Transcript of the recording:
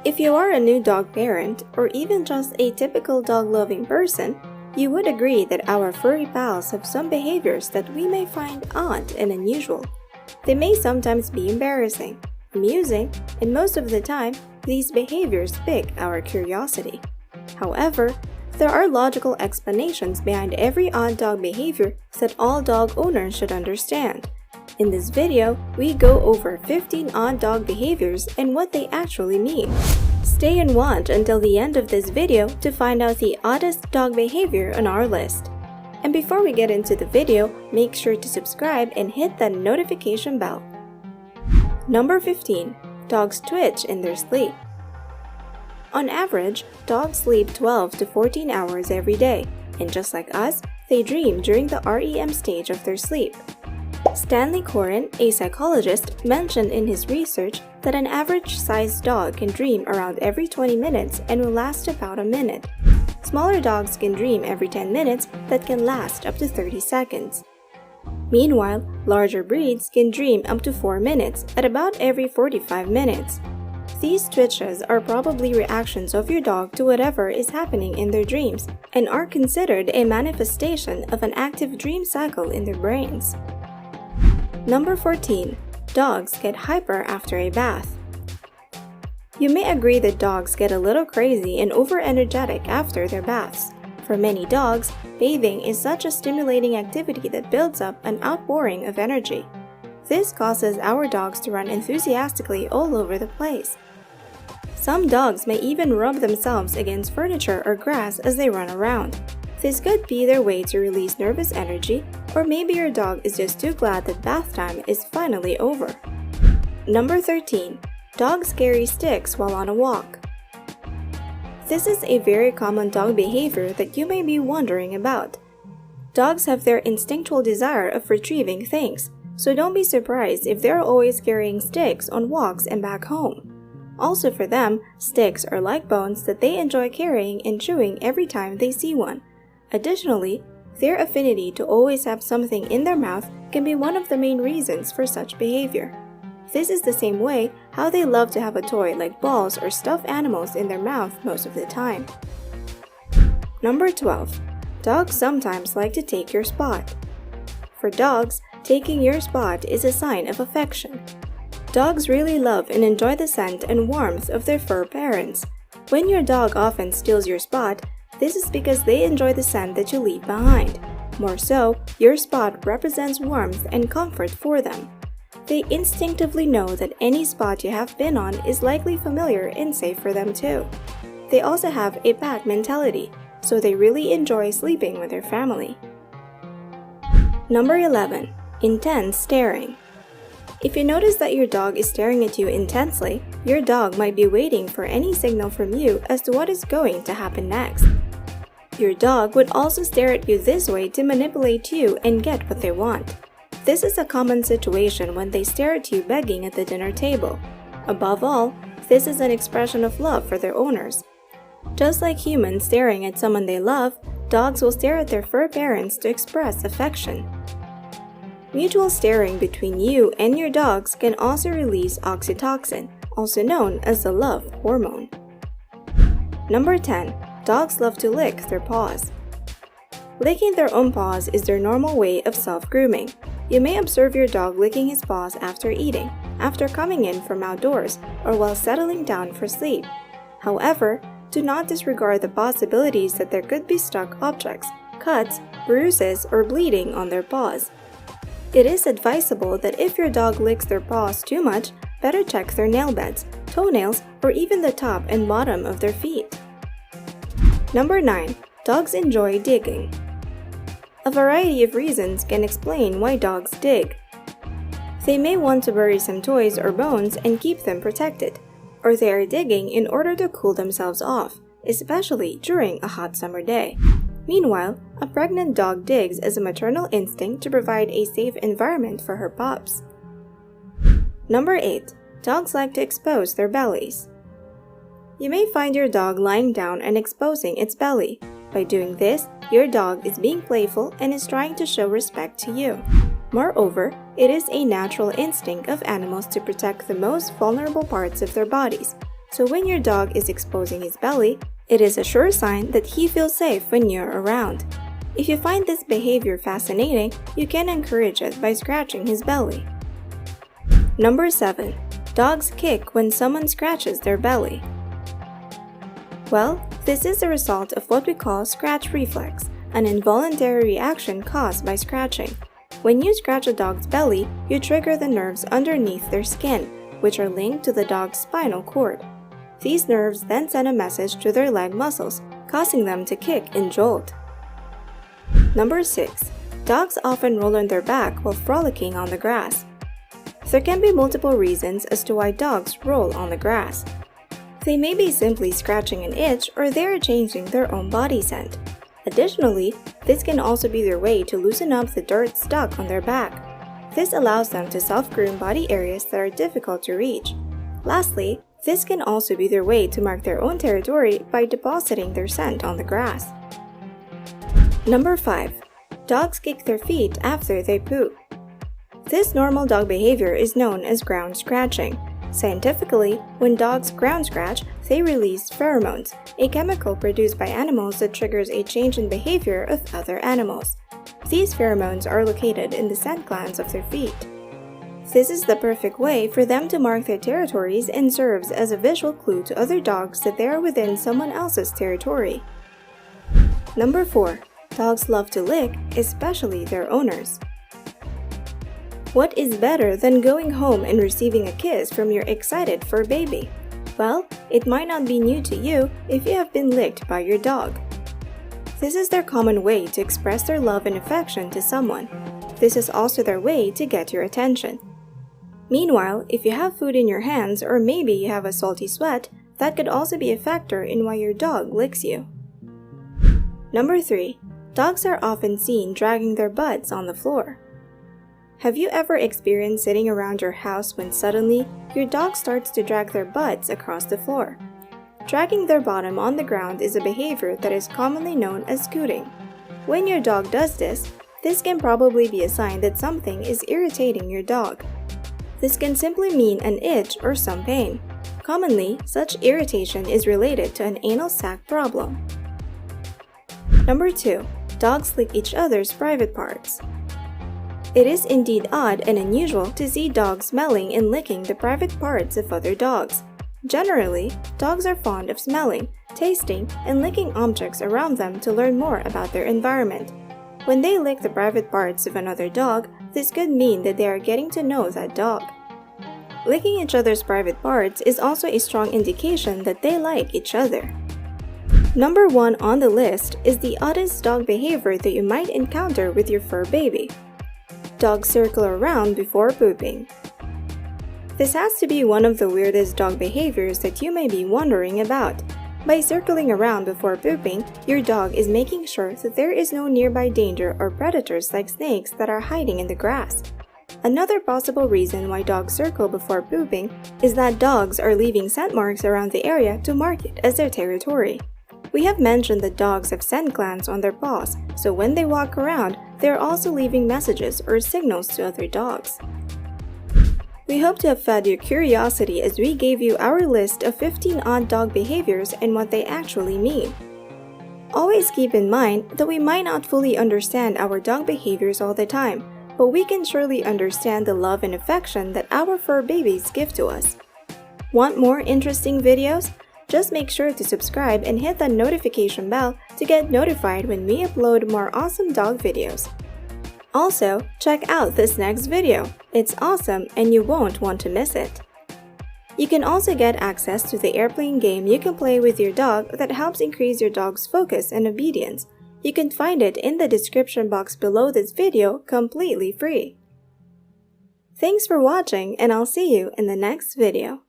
If you are a new dog parent, or even just a typical dog-loving person, you would agree that our furry pals have some behaviors that we may find odd and unusual. They may sometimes be embarrassing, amusing, and most of the time, these behaviors pique our curiosity. However, there are logical explanations behind every odd dog behavior that all dog owners should understand. In this video, we go over 15 odd dog behaviors and what they actually mean. Stay and watch until the end of this video to find out the oddest dog behavior on our list. And before we get into the video, make sure to subscribe and hit that notification bell. Number 15. Dogs twitch in their sleep. On average, dogs sleep 12 to 14 hours every day, and just like us, they dream during the REM stage of their sleep. Stanley Coren, a psychologist, mentioned in his research that an average-sized dog can dream around every 20 minutes and will last about a minute. Smaller dogs can dream every 10 minutes that can last up to 30 seconds. Meanwhile, larger breeds can dream up to 4 minutes at about every 45 minutes. These twitches are probably reactions of your dog to whatever is happening in their dreams and are considered a manifestation of an active dream cycle in their brains. Number 14. Dogs get hyper after a bath. You may agree that dogs get a little crazy and over-energetic after their baths. For many dogs, bathing is such a stimulating activity that builds up an outpouring of energy. This causes our dogs to run enthusiastically all over the place. Some dogs may even rub themselves against furniture or grass as they run around. This could be their way to release nervous energy, or maybe your dog is just too glad that bath time is finally over. Number 13. Dogs carry sticks while on a walk. This is a very common dog behavior that you may be wondering about. Dogs have their instinctual desire of retrieving things, so don't be surprised if they're always carrying sticks on walks and back home. Also for them, sticks are like bones that they enjoy carrying and chewing every time they see one. Additionally, their affinity to always have something in their mouth can be one of the main reasons for such behavior. This is the same way how they love to have a toy like balls or stuffed animals in their mouth most of the time. Number 12. Dogs sometimes like to take your spot. For dogs, taking your spot is a sign of affection. Dogs really love and enjoy the scent and warmth of their fur parents. When your dog often steals your spot, this is because they enjoy the scent that you leave behind. More so, your spot represents warmth and comfort for them. They instinctively know that any spot you have been on is likely familiar and safe for them too. They also have a pack mentality, so they really enjoy sleeping with their family. Number 11. Intense staring. If you notice that your dog is staring at you intensely, your dog might be waiting for any signal from you as to what is going to happen next. Your dog would also stare at you this way to manipulate you and get what they want. This is a common situation when they stare at you begging at the dinner table. Above all, this is an expression of love for their owners. Just like humans staring at someone they love, dogs will stare at their fur parents to express affection. Mutual staring between you and your dogs can also release oxytocin, also known as the love hormone. Number 10. Dogs love to lick their paws. Licking their own paws is their normal way of self-grooming. You may observe your dog licking his paws after eating, after coming in from outdoors, or while settling down for sleep. However, do not disregard the possibilities that there could be stuck objects, cuts, bruises, or bleeding on their paws. It is advisable that if your dog licks their paws too much, better check their nail beds, toenails, or even the top and bottom of their feet. Number 9. Dogs enjoy digging. A variety of reasons can explain why dogs dig. They may want to bury some toys or bones and keep them protected, or they are digging in order to cool themselves off, especially during a hot summer day. Meanwhile, a pregnant dog digs as a maternal instinct to provide a safe environment for her pups. Number 8. Dogs like to expose their bellies. You may find your dog lying down and exposing its belly. By doing this, your dog is being playful and is trying to show respect to you. Moreover, it is a natural instinct of animals to protect the most vulnerable parts of their bodies. So when your dog is exposing his belly, it is a sure sign that he feels safe when you're around. If you find this behavior fascinating, you can encourage it by scratching his belly. Number 7. Dogs kick when someone scratches their belly. Well, this is the result of what we call scratch reflex, an involuntary reaction caused by scratching. When you scratch a dog's belly, you trigger the nerves underneath their skin, which are linked to the dog's spinal cord. These nerves then send a message to their leg muscles, causing them to kick and jolt. Number 6. Dogs often roll on their back while frolicking on the grass. There can be multiple reasons as to why dogs roll on the grass. They may be simply scratching an itch, or they are changing their own body scent. Additionally, this can also be their way to loosen up the dirt stuck on their back. This allows them to self-groom body areas that are difficult to reach. Lastly, this can also be their way to mark their own territory by depositing their scent on the grass. Number 5. Dogs kick their feet after they poop. This normal dog behavior is known as ground scratching. Scientifically, when dogs ground scratch, they release pheromones, a chemical produced by animals that triggers a change in behavior of other animals. These pheromones are located in the scent glands of their feet. This is the perfect way for them to mark their territories and serves as a visual clue to other dogs that they are within someone else's territory. Number 4. Dogs love to lick, especially their owners. What is better than going home and receiving a kiss from your excited fur baby? Well, it might not be new to you if you have been licked by your dog. This is their common way to express their love and affection to someone. This is also their way to get your attention. Meanwhile, if you have food in your hands or maybe you have a salty sweat, that could also be a factor in why your dog licks you. Number 3. Dogs are often seen dragging their butts on the floor. Have you ever experienced sitting around your house when suddenly your dog starts to drag their butts across the floor? Dragging their bottom on the ground is a behavior that is commonly known as scooting. When your dog does this can probably be a sign that something is irritating your dog. This can simply mean an itch or some pain. Commonly, such irritation is related to an anal sac problem. Number 2. Dogs lick each other's private parts. It is indeed odd and unusual to see dogs smelling and licking the private parts of other dogs. Generally, dogs are fond of smelling, tasting, and licking objects around them to learn more about their environment. When they lick the private parts of another dog, this could mean that they are getting to know that dog. Licking each other's private parts is also a strong indication that they like each other. Number 1 on the list is the oddest dog behavior that you might encounter with your fur baby. Dogs circle around before pooping. This has to be one of the weirdest dog behaviors that you may be wondering about. By circling around before pooping, your dog is making sure that there is no nearby danger or predators like snakes that are hiding in the grass. Another possible reason why dogs circle before pooping is that dogs are leaving scent marks around the area to mark it as their territory. We have mentioned that dogs have scent glands on their paws, so when they walk around, they are also leaving messages or signals to other dogs. We hope to have fed your curiosity as we gave you our list of 15 odd dog behaviors and what they actually mean. Always keep in mind that we might not fully understand our dog behaviors all the time, but we can surely understand the love and affection that our fur babies give to us. Want more interesting videos? Just make sure to subscribe and hit that notification bell to get notified when we upload more awesome dog videos. Also, check out this next video. It's awesome and you won't want to miss it. You can also get access to the airplane game you can play with your dog that helps increase your dog's focus and obedience. You can find it in the description box below this video completely free. Thanks for watching and I'll see you in the next video.